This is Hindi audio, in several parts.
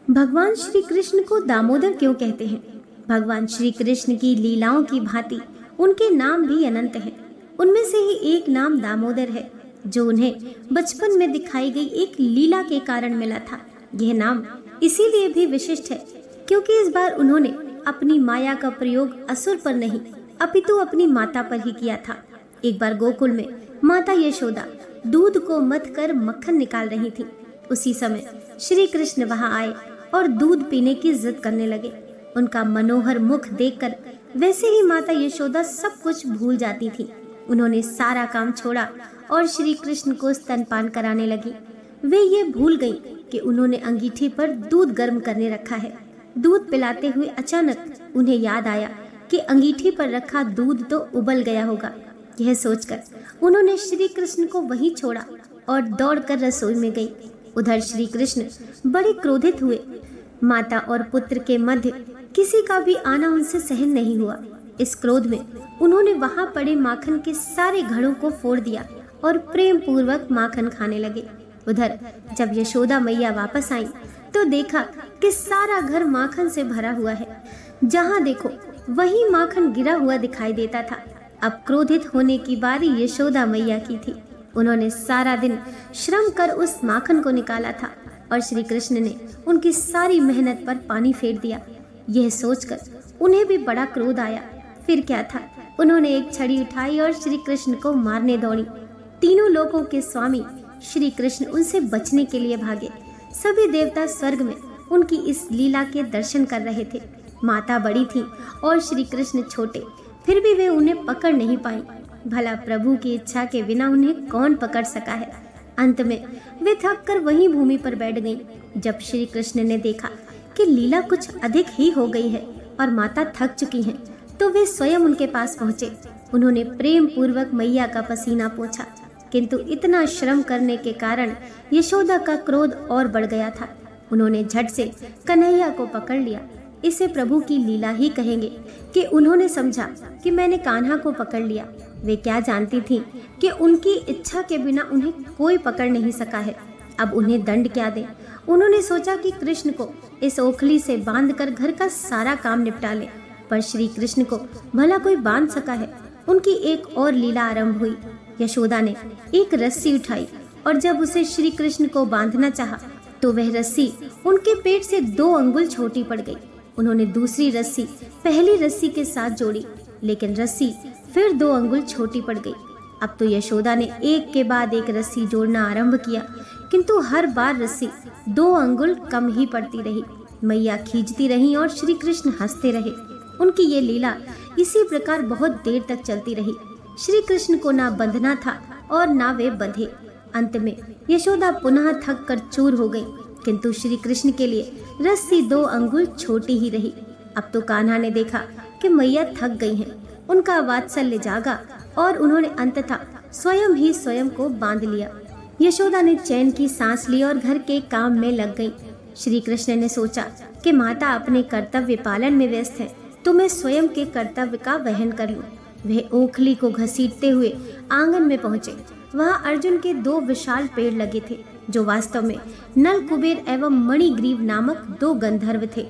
भगवान श्री कृष्ण को दामोदर क्यों कहते हैं? भगवान श्री कृष्ण की लीलाओं की भांति उनके नाम भी अनंत हैं। उनमें से ही एक नाम दामोदर है, जो उन्हें बचपन में दिखाई गई एक लीला के कारण मिला था। यह नाम इसीलिए भी विशिष्ट है क्योंकि इस बार उन्होंने अपनी माया का प्रयोग असुर पर नहीं, अपितु अपनी माता पर ही किया था। एक बार गोकुल में माता यशोदा दूध को मथ कर मक्खन निकाल रही थी। उसी समय श्री कृष्ण वहां आए और दूध पीने की जिद करने लगे। उनका मनोहर मुख देखकर वैसे ही माता यशोदा सब कुछ भूल जाती थी। उन्होंने सारा काम छोड़ा और श्री कृष्ण को स्तनपान कराने लगी। वे ये भूल गईं कि उन्होंने अंगीठी पर दूध गर्म करने रखा है। दूध पिलाते हुए अचानक उन्हें याद आया कि अंगीठी पर रखा दूध तो उबल गया होगा। यह सोचकर उन्होंने श्री कृष्ण को वहीं छोड़ा और दौड़कर रसोई में गई। उधर श्री कृष्ण बड़े क्रोधित हुए। माता और पुत्र के मध्य किसी का भी आना उनसे सहन नहीं हुआ। इस क्रोध में उन्होंने वहां पड़े माखन के सारे घड़ों को फोड़ दिया और प्रेम पूर्वक माखन खाने लगे। उधर जब यशोदा मैया वापस आई तो देखा कि सारा घर माखन से भरा हुआ है। जहां देखो वहीं माखन गिरा हुआ दिखाई देता था। अब क्रोधित होने की बारी यशोदा मैया की थी। उन्होंने सारा दिन श्रम कर उस माखन को निकाला था और श्री कृष्ण ने उनकी सारी मेहनत पर पानी फेर दिया। यह सोचकर उन्हें भी बड़ा क्रोध आया। फिर क्या था, उन्होंने एक छड़ी उठाई और श्री कृष्ण को मारने दौड़ी। तीनों लोकों के स्वामी श्री कृष्ण उनसे बचने के लिए भागे। सभी देवता स्वर्ग में उनकी इस लीला के दर्शन कर रहे थे। माता बड़ी थी और श्री कृष्ण छोटे, फिर भी वे उन्हें पकड़ नहीं पाई। भला प्रभु की इच्छा के बिना उन्हें कौन पकड़ सका है। अंत में वे थक कर वहीं भूमि पर बैठ गईं। जब श्री कृष्ण ने देखा कि लीला कुछ अधिक ही हो गई है और माता थक चुकी हैं, तो वे स्वयं उनके पास पहुंचे। उन्होंने प्रेम पूर्वक मैया का पसीना पोंछा, किंतु इतना श्रम करने के कारण यशोदा का क्रोध और बढ़ गया था। उन्होंने झट से कन्हैया को पकड़ लिया। इसे प्रभु की लीला ही कहेंगे कि उन्होंने समझा कि मैंने कान्हा को पकड़ लिया। वे क्या जानती थीं कि उनकी इच्छा के बिना उन्हें कोई पकड़ नहीं सका है। अब उन्हें दंड क्या दें। उन्होंने सोचा कि कृष्ण को इस ओखली से बांधकर घर का सारा काम निपटा ले, पर श्री कृष्ण को भला कोई बांध सका है। उनकी एक और लीला आरंभ हुई। यशोदा ने एक रस्सी उठाई और जब उसे श्री कृष्ण को बांधना चाहा तो वह रस्सी उनके पेट से 2 अंगुल छोटी पड़ गई। उन्होंने दूसरी रस्सी पहली रस्सी के साथ जोड़ी, लेकिन रस्सी फिर 2 अंगुल छोटी पड़ गई। अब तो यशोदा ने एक के बाद एक रस्सी जोड़ना आरंभ किया, किंतु हर बार रस्सी 2 अंगुल कम ही पड़ती रही। मैया खींचती रही और श्री कृष्ण हंसते रहे। उनकी ये लीला इसी प्रकार बहुत देर तक चलती रही। श्री कृष्ण को ना बंधना था और ना वे बंधे। अंत में यशोदा पुनः थक कर चूर हो गई, किंतु श्री कृष्ण के लिए रस्सी 2 अंगुल छोटी ही रही। अब तो कान्हा ने देखा कि मैया थक गई हैं। उनका वात्सल्य जागा और उन्होंने अंततः स्वयं ही स्वयं को बांध लिया। यशोदा ने चैन की सांस ली और घर के काम में लग गई। श्री कृष्ण ने सोचा कि माता अपने कर्तव्य पालन में व्यस्त है, तो मैं स्वयं के कर्तव्य का वहन कर लूं। वह ओखली को घसीटते हुए आंगन में पहुंचे। वहां अर्जुन के 2 विशाल पेड़ लगे थे, जो वास्तव में नल कुबेर एवं मणिग्रीव नामक 2 गंधर्व थे,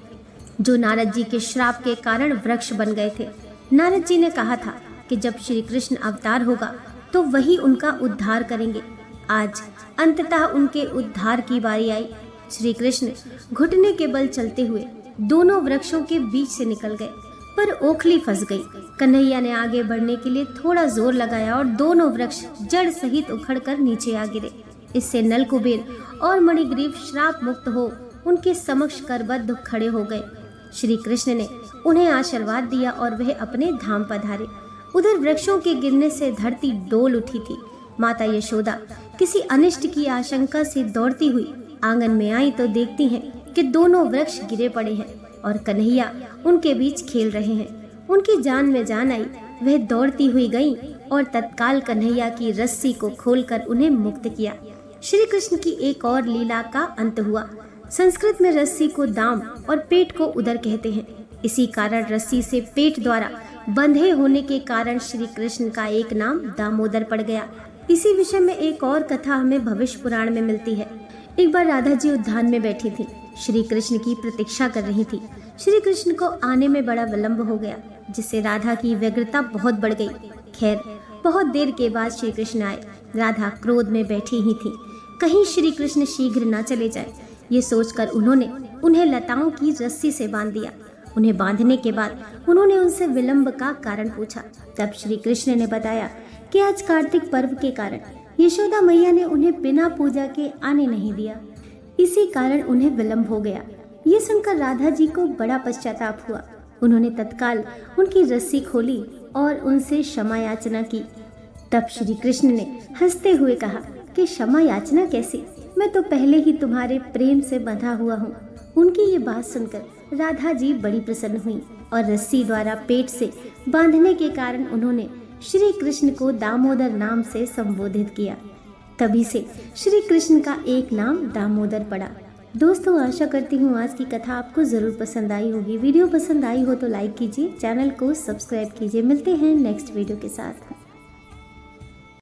जो नारद जी के श्राप के कारण वृक्ष बन गए थे। नारद जी ने कहा था कि जब श्री कृष्ण अवतार होगा तो वही उनका उद्धार करेंगे। आज अंततः उनके उद्धार की बारी आई। श्री कृष्ण घुटने के बल चलते हुए दोनों वृक्षों के बीच से निकल गए, पर ओखली फंस गई। कन्हैया ने आगे बढ़ने के लिए थोड़ा जोर लगाया और दोनों वृक्ष जड़ सहित उखड़कर नीचे आ गिरे। इससे नल कुबेर और मणिग्रीव श्राप मुक्त हो उनके समक्ष करबद्ध खड़े हो गए। श्री कृष्ण ने उन्हें आशीर्वाद दिया और वह अपने धाम पधारे। उधर वृक्षों के गिरने से धरती डोल उठी थी। माता यशोदा किसी अनिष्ट की आशंका से दौड़ती हुई आंगन में आई तो देखती हैं कि दोनों वृक्ष गिरे पड़े हैं और कन्हैया उनके बीच खेल रहे हैं। उनकी जान में जान आई। वह दौड़ती हुई गई और तत्काल कन्हैया की रस्सी को खोलकर उन्हें मुक्त किया। श्री कृष्ण की एक और लीला का अंत हुआ। संस्कृत में रस्सी को दाम और पेट को उदर कहते हैं। इसी कारण रस्सी से पेट द्वारा बंधे होने के कारण श्री कृष्ण का एक नाम दामोदर पड़ गया। इसी विषय में एक और कथा हमें भविष्य पुराण में मिलती है। एक बार राधा जी उद्यान में बैठी थी। श्री कृष्ण की प्रतीक्षा कर रही थी। श्री कृष्ण को आने में बड़ा विलंब हो गया, जिससे राधा की व्यग्रता बहुत बढ़ गई। खैर, बहुत देर के बाद श्री कृष्ण आए। राधा क्रोध में बैठी ही थी, कहीं श्री कृष्ण शीघ्र न चले जाए। ये सोचकर उन्होंने उन्हें लताओं की रस्सी से बांध दिया। उन्हें बांधने के बाद उन्होंने उनसे विलंब का कारण पूछा। तब श्री कृष्ण ने बताया कि आज कार्तिक पर्व के कारण यशोदा मैया ने उन्हें बिना पूजा के आने नहीं दिया, इसी कारण उन्हें विलंब हो गया। ये सुनकर राधा जी को बड़ा पश्चाताप हुआ। उन्होंने तत्काल उनकी रस्सी खोली और उनसे क्षमा याचना की। तब श्री कृष्ण ने हंसते हुए कहा कि क्षमा याचना कैसी, मैं तो पहले ही तुम्हारे प्रेम से बंधा हुआ हूँ। उनकी ये बात सुनकर राधा जी बड़ी प्रसन्न हुई और रस्सी द्वारा पेट से बांधने के कारण उन्होंने श्री कृष्ण को दामोदर नाम से संबोधित किया। तभी से श्री कृष्ण का एक नाम दामोदर पड़ा। दोस्तों, आशा करती हूँ आज की कथा आपको ज़रूर पसंद आई होगी। वीडियो पसंद आई हो तो लाइक कीजिए, चैनल को सब्सक्राइब कीजिए। मिलते हैं नेक्स्ट वीडियो के साथ।